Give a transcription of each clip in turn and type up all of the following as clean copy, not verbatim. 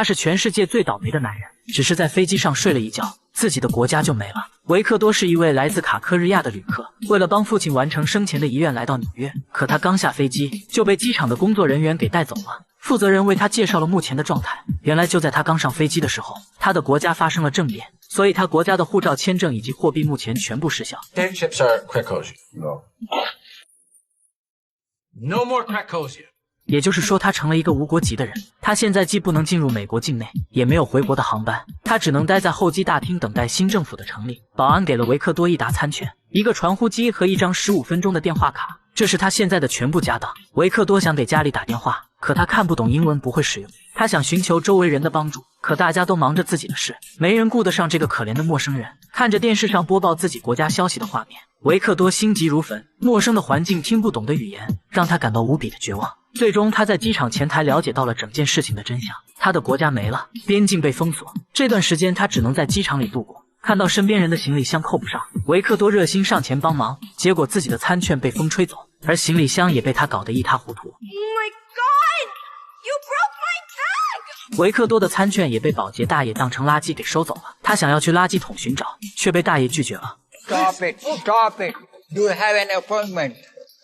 他是全世界最倒霉的男人，只是在飞机上睡了一觉，自己的国家就没了。维克多是一位来自卡科日亚的旅客，为了帮父亲完成生前的遗愿来到纽约，可他刚下飞机就被机场的工作人员给带走了。负责人为他介绍了目前的状态，原来就在他刚上飞机的时候，他的国家发生了政变，所以他国家的护照、签证以及货币目前全部失效。 Ships are Krakosia. No more Krakosia. 也就是说，他成了一个无国籍的人。他现在既不能进入美国境内，也没有回国的航班，他只能待在候机大厅等待新政府的成立。保安给了维克多一沓餐券、一个传呼机和一张15分钟的电话卡，这是他现在的全部家当。维克多想给家里打电话，可他看不懂英文，不会使用。他想寻求周围人的帮助，可大家都忙着自己的事，没人顾得上这个可怜的陌生人。看着电视上播报自己国家消息的画面，维克多心急如焚。陌生的环境，听不懂的语言，让他感到无比的绝望。最终，他在机场前台了解到了整件事情的真相：他的国家没了，边境被封锁。这段时间，他只能在机场里度过。看到身边人的行李箱扣不上，维克多热心上前帮忙，结果自己的餐券被风吹走，而行李箱也被他搞得一塌糊涂。维克多的餐券也被保洁大爷当成垃圾给收走了。他想要去垃圾桶寻找，却被大爷拒绝了。Stop it! Stop it! Do you have an appointment?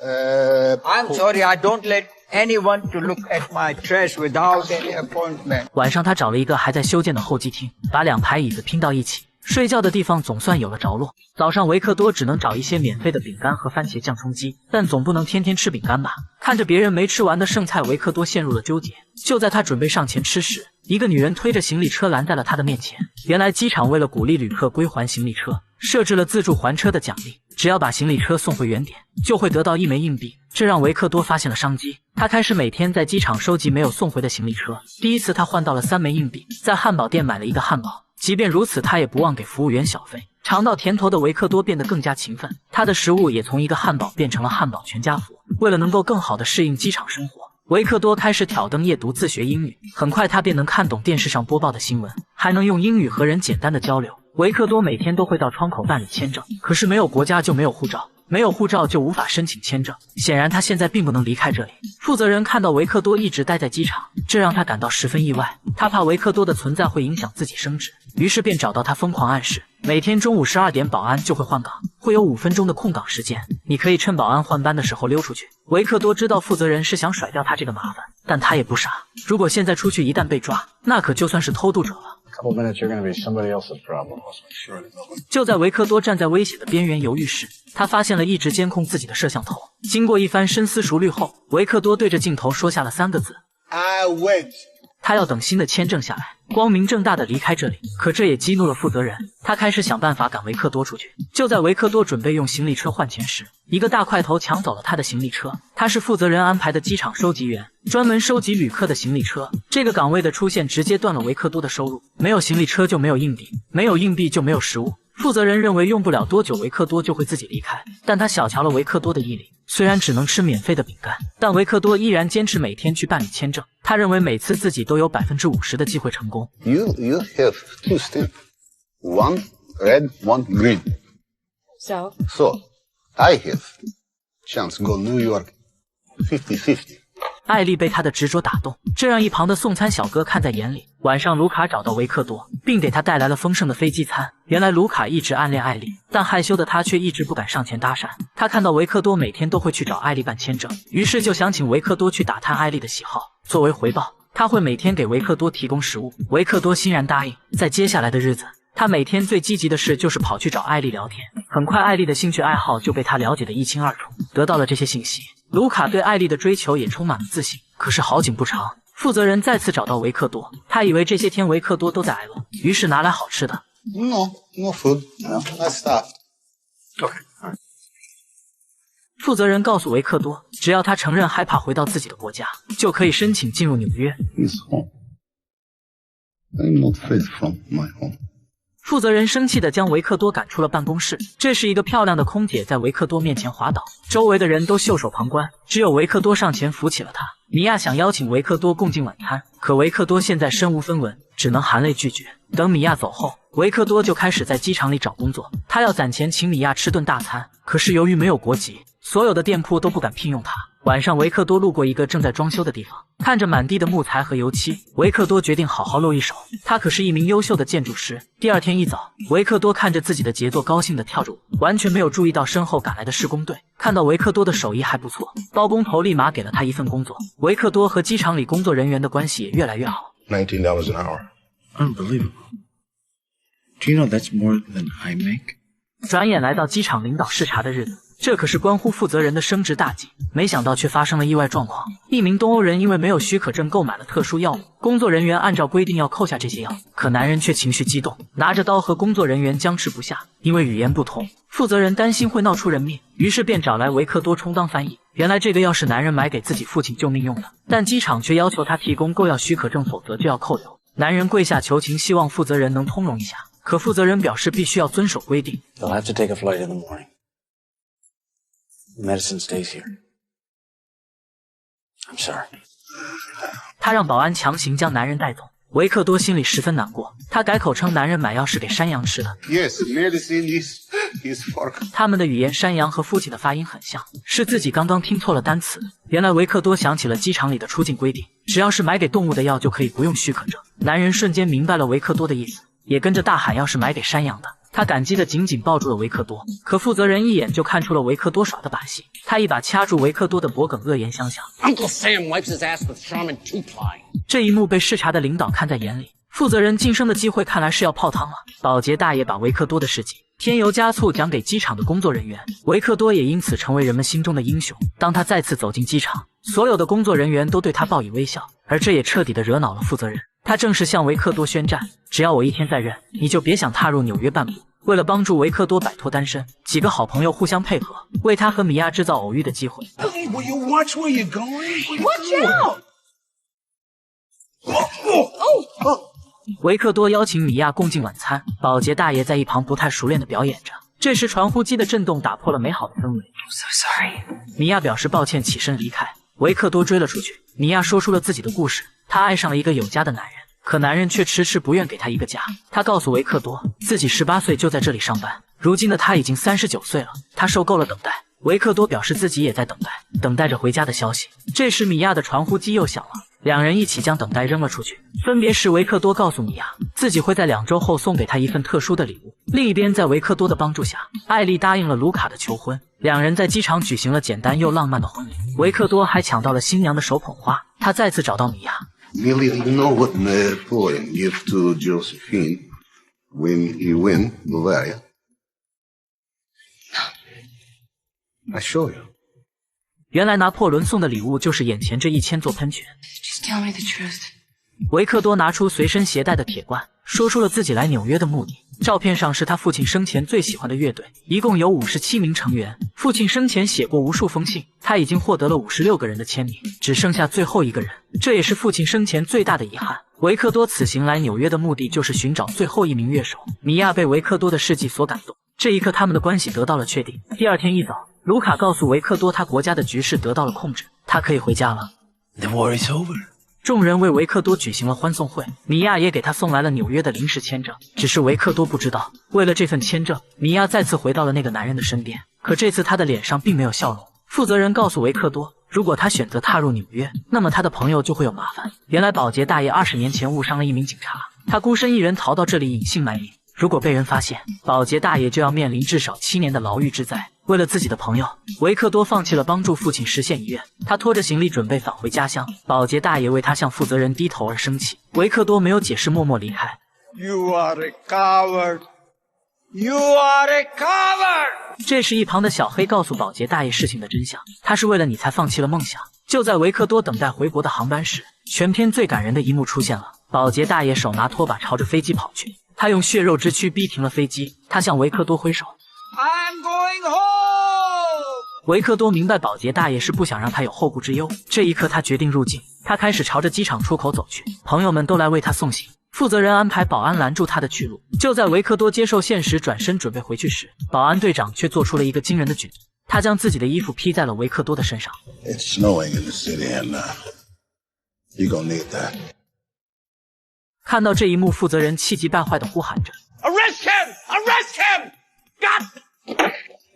I'm sorry, I don't let anyone to look at my trash without any appointment. 晚上，他找了一个还在修建的候机厅，把2排椅子拼到一起，睡觉的地方总算有了着落。早上，维克多只能找一些免费的饼干和番茄酱充饥，但总不能天天吃饼干吧？看着别人没吃完的剩菜，维克多陷入了纠结。就在他准备上前吃时，一个女人推着行李车拦在了他的面前。原来机场为了鼓励旅客归还行李车，设置了自助还车的奖励，只要把行李车送回原点，就会得到1枚硬币。这让维克多发现了商机，他开始每天在机场收集没有送回的行李车。第一次他换到了3枚硬币，在汉堡店买了一个汉堡。即便如此，他也不忘给服务员小费。尝到甜头的维克多变得更加勤奋，他的食物也从一个汉堡变成了汉堡全家福。为了能够更好地适应机场生活，维克多开始挑灯夜读自学英语。很快他便能看懂电视上播报的新闻，还能用英语和人简单的交流。维克多每天都会到窗口办理签证，可是没有国家就没有护照，没有护照就无法申请签证。显然他现在并不能离开这里。负责人看到维克多一直待在机场，这让他感到十分意外。他怕维克多的存在会影响自己升职，于是便找到他疯狂暗示，每天中午12点保安就会换岗，会有5分钟的空岗时间，你可以趁保安换班的时候溜出去。维克多知道负责人是想甩掉他这个麻烦，但他也不傻，如果现在出去一旦被抓，那可就算是偷渡者了。就在维克多站在危险的边缘犹豫时，他发现了一直监控自己的摄像头。经过一番深思熟虑后，维克多对着镜头说下了3个字 I wait. 他要等新的签证下来，光明正大的离开这里。可这也激怒了负责人，他开始想办法赶维克多出去。就在维克多准备用行李车换钱时，一个大块头抢走了他的行李车。他是负责人安排的机场收集员，专门收集旅客的行李车。这个岗位的出现直接断了维克多的收入，没有行李车就没有硬币，没有硬币就没有食物。负责人认为用不了多久维克多就会自己离开，但他小瞧了维克多的毅力。虽然只能吃免费的饼干，但维克多依然坚持每天去办理签证。他认为每次自己都有50%的机会成功。 You have 2 stamps. One red, one green. So I have chance go New York 50-50. 艾丽被他的执着打动，这让一旁的送餐小哥看在眼里。晚上，卢卡找到维克多，并给他带来了丰盛的飞机餐。原来卢卡一直暗恋艾丽，但害羞的他却一直不敢上前搭讪。他看到维克多每天都会去找艾丽办签证，于是就想请维克多去打探艾丽的喜好。作为回报，他会每天给维克多提供食物。维克多欣然答应。在接下来的日子，他每天最积极的事就是跑去找艾丽聊天。很快，艾丽的兴趣爱好就被他了解得一清二楚。得到了这些信息，卢卡对艾丽的追求也充满了自信。可是好景不长，负责人再次找到维克多，他以为这些天维克多都在挨饿，于是拿来好吃的。No food. No, let's start. Okay. All right. 负责人告诉维克多，只要他承认害怕回到自己的国家，就可以申请进入纽约。 His home. I'm not fed from my home. 负责人生气地将维克多赶出了办公室。这时，一个漂亮的空姐在维克多面前滑倒，周围的人都袖手旁观，只有维克多上前扶起了她。米娅想邀请维克多共进晚餐，可维克多现在身无分文，只能含泪拒绝。等米娅走后，维克多就开始在机场里找工作，他要攒钱请米娅吃顿大餐。可是由于没有国籍，所有的店铺都不敢聘用他。晚上，维克多路过一个正在装修的地方，看着满地的木材和油漆，维克多决定好好露一手。他可是一名优秀的建筑师。第二天一早，维克多看着自己的杰作，高兴地跳着舞，完全没有注意到身后赶来的施工队。看到维克多的手艺还不错，包工头立马给了他一份工作。维克多和机场里工作人员的关系也越来越好。$19 an hour. Unbelievable. Do you know that's more than I make? 转眼来到机场领导视察的日子，这可是关乎负责人的升职大计。没想到却发生了意外状况，一名东欧人因为没有许可证购买了特殊药物，工作人员按照规定要扣下这些药，可男人却情绪激动，拿着刀和工作人员僵持不下。因为语言不同，负责人担心会闹出人命，于是便找来维克多充当翻译。原来这个药是男人买给自己父亲救命用的，但机场却要求他提供购药许可证，否则就要扣留。男人跪下求情，希望负责人能通融一下，可负责人表示必须要遵守规定。 You'll have to take a flight in the morning. The medicine stays here. I'm sorry. 他让保安强行将男人带走。维克多心里十分难过，他改口称男人买药是给山羊吃的。 Yes, medicine is for. 他们的语言山羊和父亲的发音很像，是自己刚刚听错了单词。原来维克多想起了机场里的出境规定，只要是买给动物的药就可以不用许可证。男人瞬间明白了维克多的意思，也跟着大喊药是买给山羊的。他感激地紧紧抱住了维克多，可负责人一眼就看出了维克多耍的把戏，他一把掐住维克多的脖颈，恶言相向。 Uncle Sam wipes his ass with Charmin 2-ply. 这一幕被视察的领导看在眼里，负责人晋升的机会看来是要泡汤了。保洁大爷把维克多的事迹添油加醋讲给机场的工作人员，维克多也因此成为人们心中的英雄。当他再次走进机场，所有的工作人员都对他报以微笑，而这也彻底的惹恼了负责人。他正式向维克多宣战，只要我一天在任，你就别想踏入纽约半步。为了帮助维克多摆脱单身，几个好朋友互相配合，为他和米娅制造偶遇的机会。 Hey, will you watch where you're going? Watch out! 维克多邀请米娅共进晚餐，保洁大爷在一旁不太熟练地表演着。这时传呼机的震动打破了美好的氛围。 So sorry. 米娅表示抱歉，起身离开。维克多追了出去。米娅说出了自己的故事，她爱上了一个有家的男人，可男人却迟迟不愿给她一个家。她告诉维克多，自己18岁就在这里上班，如今的她已经39岁了，她受够了等待。维克多表示自己也在等待，等待着回家的消息。这时米娅的传呼机又响了，两人一起将等待扔了出去。分别时，维克多告诉米娅，自己会在2周后送给她一份特殊的礼物。另一边，在维克多的帮助下，艾丽答应了卢卡的求婚，两人在机场举行了简单又浪漫的婚礼。维克多还抢到了新娘的手捧花。他再次找到米娅。 Millie, you know what Napoleon gave to Josephine when he won Bavaria? I show you. 原来拿破仑送的礼物就是眼前这1000座喷泉。 Just tell me the truth. 维克多拿出随身携带的铁罐，说出了自己来纽约的目的。照片上是他父亲生前最喜欢的乐队，一共有57名成员。父亲生前写过无数封信，他已经获得了56个人的签名，只剩下最后一个人，这也是父亲生前最大的遗憾。维克多此行来纽约的目的就是寻找最后一名乐手。米娅被维克多的事迹所感动，这一刻他们的关系得到了确定。第二天一早，卢卡告诉维克多，他国家的局势得到了控制，他可以回家了。 The war is over. 众人为维克多举行了欢送会，米娅也给他送来了纽约的临时签证。只是维克多不知道，为了这份签证，米娅再次回到了那个男人的身边。可这次他的脸上并没有笑容。负责人告诉维克多，如果他选择踏入纽约，那么他的朋友就会有麻烦。原来保洁大爷20年前误伤了一名警察，他孤身一人逃到这里隐姓埋名。如果被人发现，保洁大爷就要面临至少7年的牢狱之灾。为了自己的朋友，维克多放弃了帮助父亲实现遗愿。他拖着行李准备返回家乡。保洁大爷为他向负责人低头而生气。维克多没有解释，默默离开。 You are a coward. You are a coward. 这时，一旁的小黑告诉保洁大爷事情的真相，他是为了你才放弃了梦想。就在维克多等待回国的航班时，全片最感人的一幕出现了。保洁大爷手拿拖把朝着飞机跑去，他用血肉之躯逼停了飞机，他向维克多挥手。 I'm going home. 维克多明白保洁大爷是不想让他有后顾之忧，这一刻他决定入境。他开始朝着机场出口走去，朋友们都来为他送行。负责人安排保安拦住他的去路。就在维克多接受现实转身准备回去时，保安队长却做出了一个惊人的举动，他将自己的衣服披在了维克多的身上。 It's snowing in the city, and you're gonna need that. 看到这一幕，负责人气急败坏地呼喊着 Arrest him! Arrest him! God!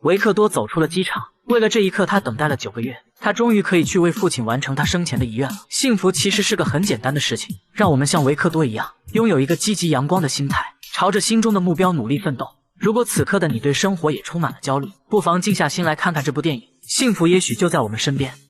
维克多走出了机场。为了这一刻，他等待了9个月。他终于可以去为父亲完成他生前的遗愿了。幸福其实是个很简单的事情，让我们像维克多一样，拥有一个积极阳光的心态，朝着心中的目标努力奋斗。如果此刻的你对生活也充满了焦虑，不妨静下心来看看这部电影，幸福也许就在我们身边。